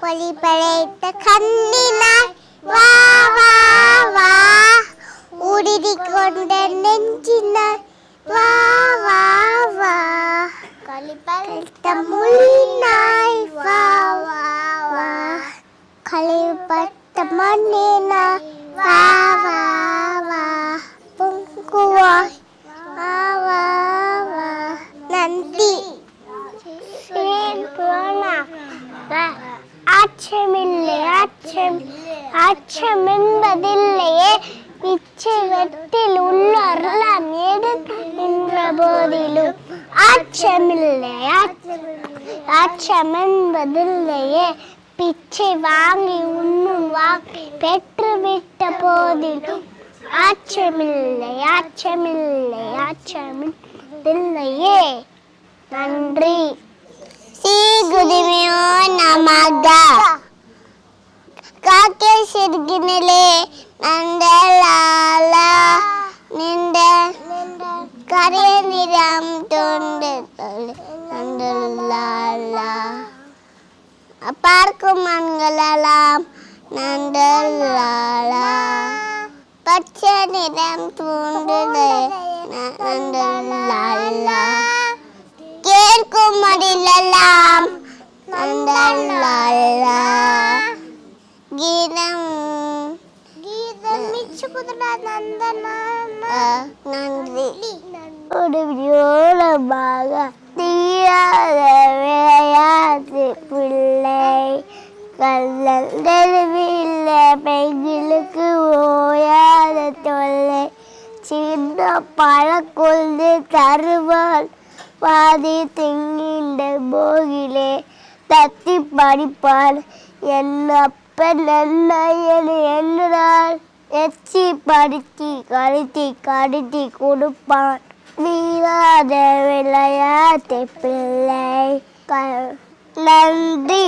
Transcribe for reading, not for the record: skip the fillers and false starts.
ஒளி படைத்த கண்ணினாய் வா வா வா, உறுதி கொண்ட நெஞ்சினாய் வா வா வா, களி படைத்த மொழினாய் வா வா வா, களிப்பட்ட மண்ணினாய் வா வா வா, பொங்குவாய் வா வா வா. நன்றி. அச்சம் என்பதில்லையே, பிச்சை வெட்டில் உள்ளவரெல்லாம் நின்ற போதிலும் அச்சமில்லை. அச்சம் என்பதில்லையே, பிச்சை வாங்கி உண்ணும் வாக்கை பெற்றுவிட்ட போதிலும் அச்சமில்லை. அச்சமில்லையே. நன்றி. ஸ்ரீ குருபியோ நமக. காக்கை சிறுகினிலே நந்தலாலா, நின்ற கரிய நிறம் தோன்று நந்தலாலா, பார்க்கும் மண்களெல்லாம் நந்தலாலா, பச்சை நிறம் தோன்றுது நந்தலாலா, கேட்கும் மடிலெல்லாம் நந்தலாலா, கீதம் நன்றி. ஒரு வியோலமாக தீயாத விளையாட்டு பிள்ளை, கல்லல் தெருவில் பெண்களுக்கு ஓயாத தொல்லை, சின்ன பழக்கொண்டு தருவாள் பாதி திங்கின்ற போகிலே, தத்தி படிப்பாள் என்னப்பன் என்ன என்றால், எச்சி படித்தி கடித்தி கொடுப்பான் வீராத விளையாட்டு பிள்ளை. நன்றி.